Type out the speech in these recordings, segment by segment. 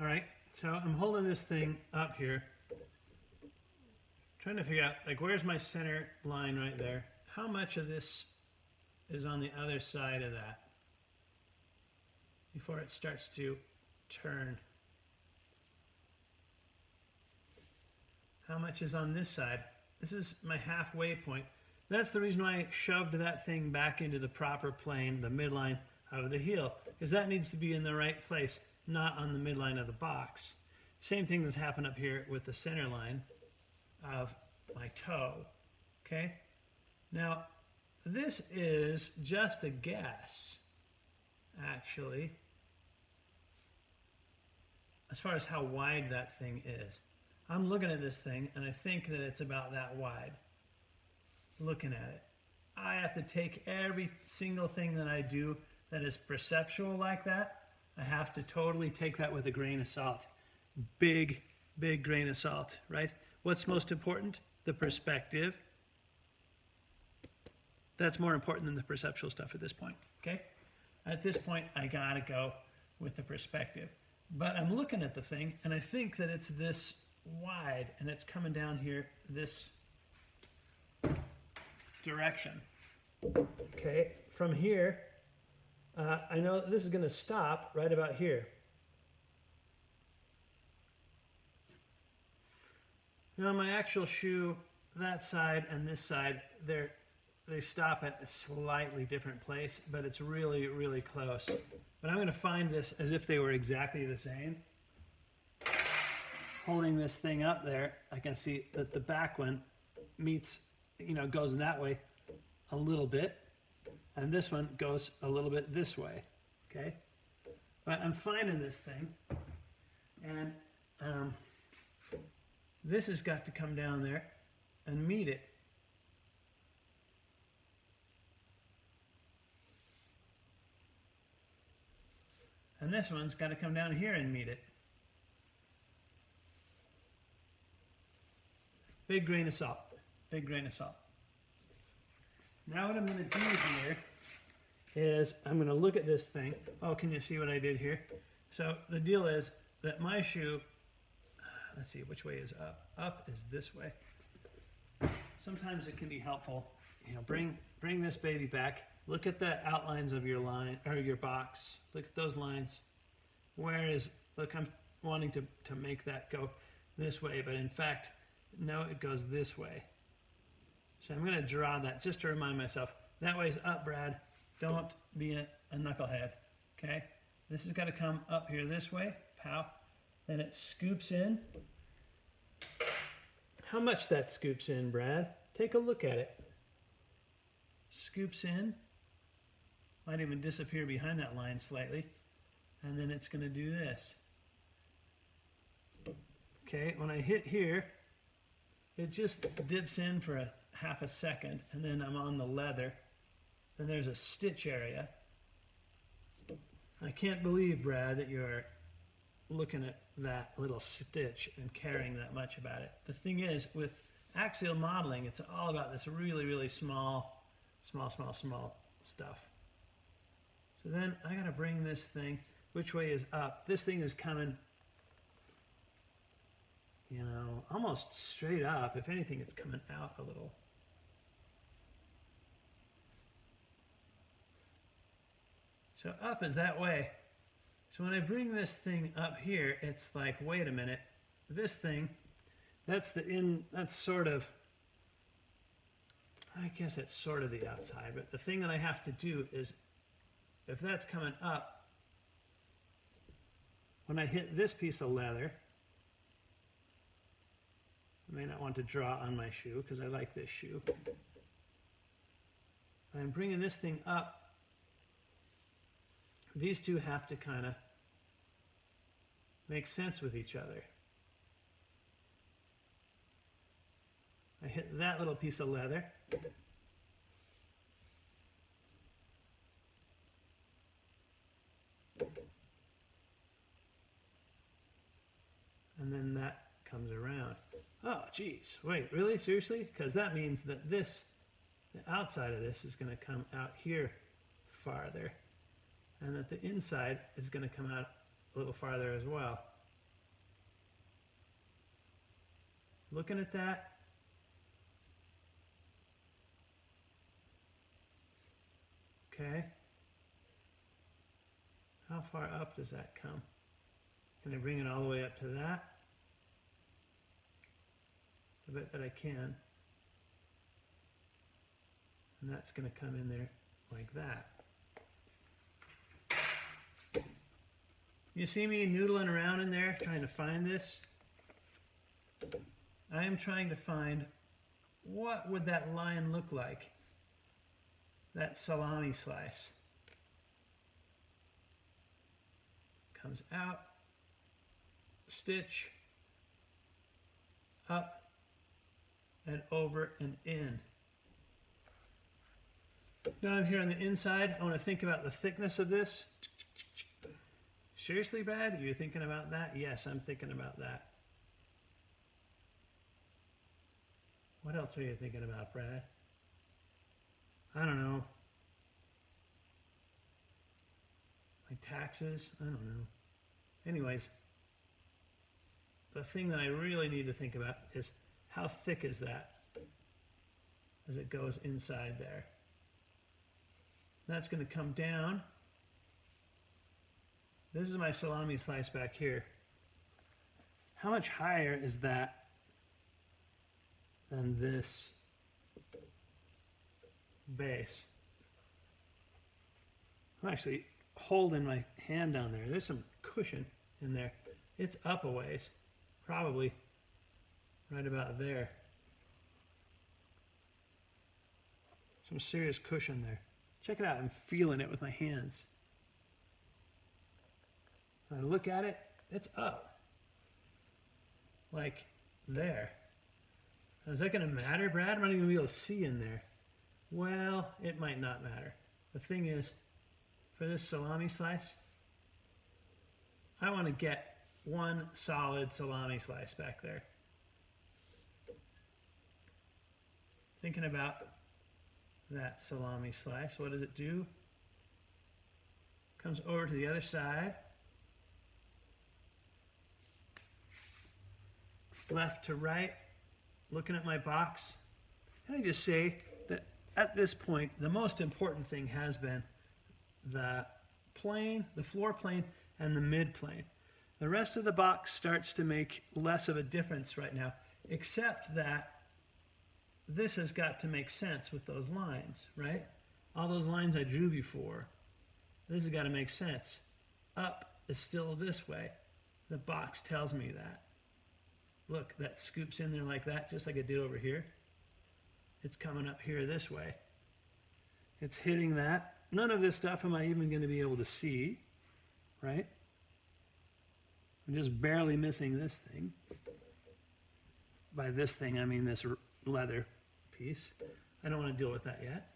All right, so I'm holding this thing up here, trying to figure out, like, where's my center line right there? How much of this is on the other side of that before it starts to turn? How much is on this side? This is my halfway point. That's the reason why I shoved that thing back into the proper plane, the midline of the heel, because that needs to be in the right place, not on the midline of the box. Same thing that's happened up here with the center line of my toe. Okay? Now, this is just a guess, actually, as far as how wide that thing is. I'm looking at this thing, and I think that it's about that wide. Looking at it. I have to take every single thing that I do that is perceptual like that. I have to totally take that with a grain of salt. Big, big grain of salt, right? What's most important? The perspective. That's more important than the perceptual stuff at this point, okay? At this point, I gotta go with the perspective. But I'm looking at the thing, and I think that it's this wide, and it's coming down here this direction. Okay, from here, I know that this is going to stop right about here. Now my actual shoe, that side and this side, they stop at a slightly different place, but it's really, really close. But I'm going to find this as if they were exactly the same. Holding this thing up there, I can see that the back one meets, goes that way a little bit, and this one goes a little bit this way, okay? But I'm finding this thing, and this has got to come down there and meet it. And this one's got to come down here and meet it. Big grain of salt. Big grain of salt. Now what I'm going to do here is I'm going to look at this thing. Oh, can you see what I did here? So the deal is that my shoe, let's see, which way is up? Up is this way. Sometimes it can be helpful, bring this baby back. Look at the outlines of your line or your box. Look at those lines. Look, I'm wanting to make that go this way, but in fact, no, it goes this way. So I'm going to draw that just to remind myself. That way's up, Brad. Don't be a knucklehead, okay? This has got to come up here this way, pow. Then it scoops in. How much that scoops in, Brad? Take a look at it. Scoops in. Might even disappear behind that line slightly. And then it's going to do this. Okay, when I hit here, it just dips in for a half a second, and then I'm on the leather. Then there's a stitch area. I can't believe, Brad, that you're looking at that little stitch and caring that much about it. The thing is, with axial modeling, it's all about this really, really small stuff. So then I gotta bring this thing, which way is up? This thing is coming, almost straight up. If anything, it's coming out a little. So up is that way. So when I bring this thing up here, it's like, wait a minute, this thing, that's sort of, I guess it's sort of the outside, but the thing that I have to do is, if that's coming up, when I hit this piece of leather, I may not want to draw on my shoe because I like this shoe. I'm bringing this thing up. These two have to kind of make sense with each other. I hit that little piece of leather. And then that comes around. Oh, geez, wait, really? Seriously? Because that means that the outside of this is going to come out here farther, and that the inside is going to come out a little farther as well. Looking at that. Okay. How far up does that come? Can I bring it all the way up to that? I bet that I can. And that's going to come in there like that. You see me noodling around in there trying to find this? I am trying to find what would that line look like? That salami slice. Comes out, stitch, up, and over and in. Now I'm here on the inside. I want to think about the thickness of this. Seriously, Brad? Are you thinking about that? Yes, I'm thinking about that. What else are you thinking about, Brad? I don't know. Like taxes? I don't know. Anyways, the thing that I really need to think about is how thick is that as it goes inside there. That's going to come down. This is my salami slice back here. How much higher is that than this base? I'm actually holding my hand down there. There's some cushion in there. It's up a ways, probably right about there. Some serious cushion there. Check it out, I'm feeling it with my hands. When I look at it, it's up. Like there. Now, is that going to matter, Brad? I'm not even going to be able to see in there. Well, it might not matter. The thing is, for this salami slice, I want to get one solid salami slice back there. Thinking about that salami slice, what does it do? Comes over to the other side. Left to right, looking at my box. Can I just say that at this point, the most important thing has been the plane, the floor plane, and the mid plane. The rest of the box starts to make less of a difference right now, except that this has got to make sense with those lines, right? All those lines I drew before, this has got to make sense. Up is still this way. The box tells me that. Look, that scoops in there like that, just like it did over here. It's coming up here this way. It's hitting that. None of this stuff am I even going to be able to see, right? I'm just barely missing this thing. By this thing, I mean this leather piece. I don't want to deal with that yet.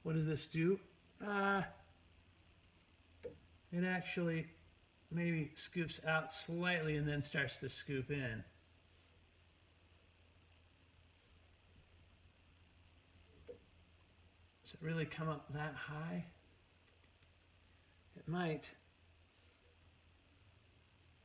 What does this do? It actually maybe scoops out slightly and then starts to scoop in. Does it really come up that high? It might.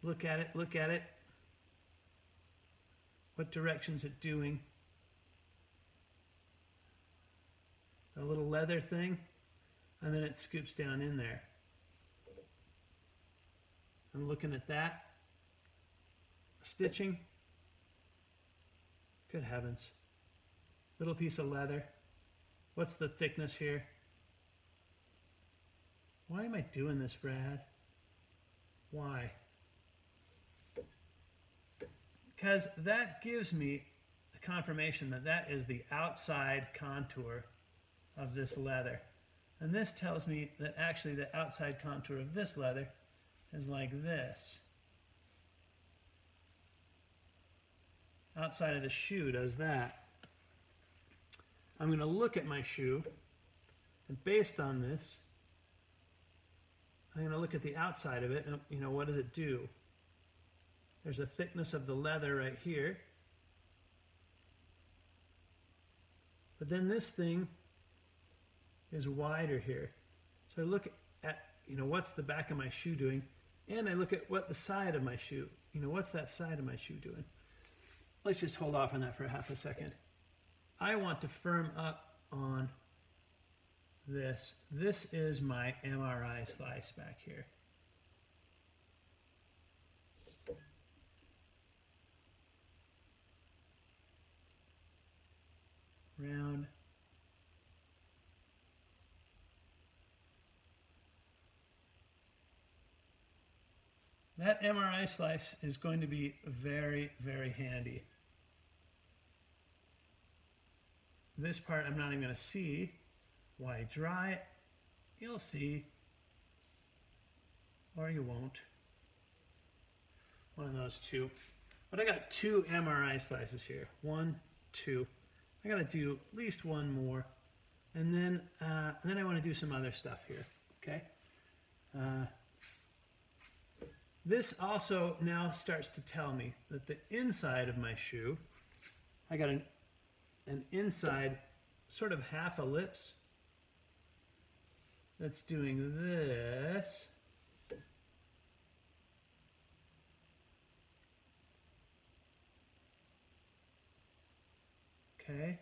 Look at it, look at it. What direction's it doing? A little leather thing, and then it scoops down in there. I'm looking at that. Stitching. Good heavens. Little piece of leather. What's the thickness here? Why am I doing this, Brad? Why? Because that gives me a confirmation that that is the outside contour of this leather. And this tells me that actually the outside contour of this leather is like this. Outside of the shoe does that. I'm going to look at my shoe, and based on this, I'm going to look at the outside of it, and you know, what does it do? There's a thickness of the leather right here. But then this thing is wider here. So I look at, you know, what's the back of my shoe doing? And I look at what the side of my shoe, you know, what's that side of my shoe doing? let's just hold off on that for half a second. I want to firm up on this. This is my MRI slice back here. Round. That MRI slice is going to be very, very handy. This part I'm not even going to see. Why dry it? You'll see. Or you won't. One of those two. But I got 2 MRI slices here. 1, 2. I got to do at least one more. And then I want to do some other stuff here. Okay? This also now starts to tell me that the inside of my shoe, I got an inside sort of half ellipse that's doing this. Okay.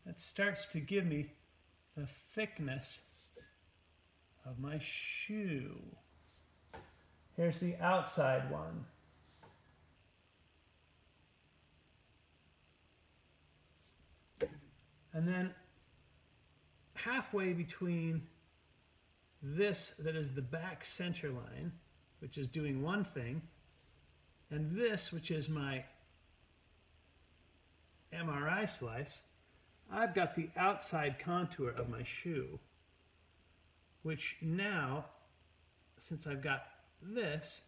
That starts to give me the thickness of my shoe. Here's the outside one. And then halfway between this that is the back center line, which is doing one thing, and this, which is my MRI slice, I've got the outside contour of my shoe, which now, since I've got this,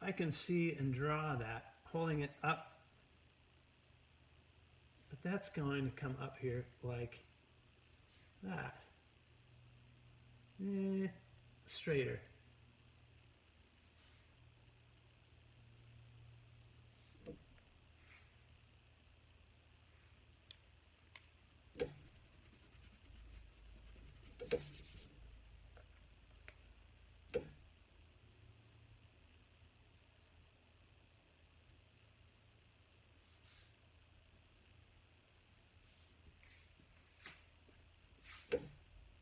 I can see and draw that, holding it up. But that's going to come up here like that. Straighter.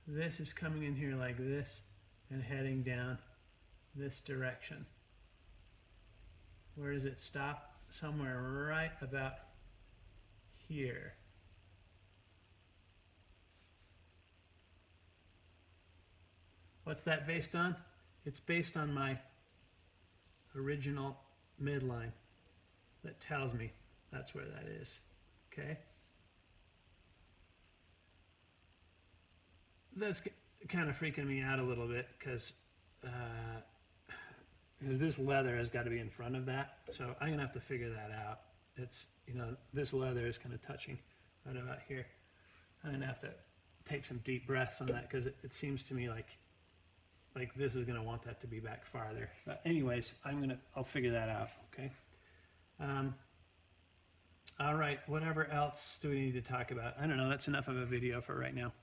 This is coming in here like this and heading down this direction. Where does it stop? Somewhere right about here. What's that based on? It's based on my original midline that tells me that's where that is. Okay? That's kind of freaking me out a little bit because this leather has got to be in front of that, so I'm gonna have to figure that out. It's, you know, this leather is kind of touching right about here. I'm gonna have to take some deep breaths on that because it seems to me like this is gonna want that to be back farther. But anyways, I'll figure that out. Okay. All right. Whatever else do we need to talk about? I don't know. That's enough of a video for right now.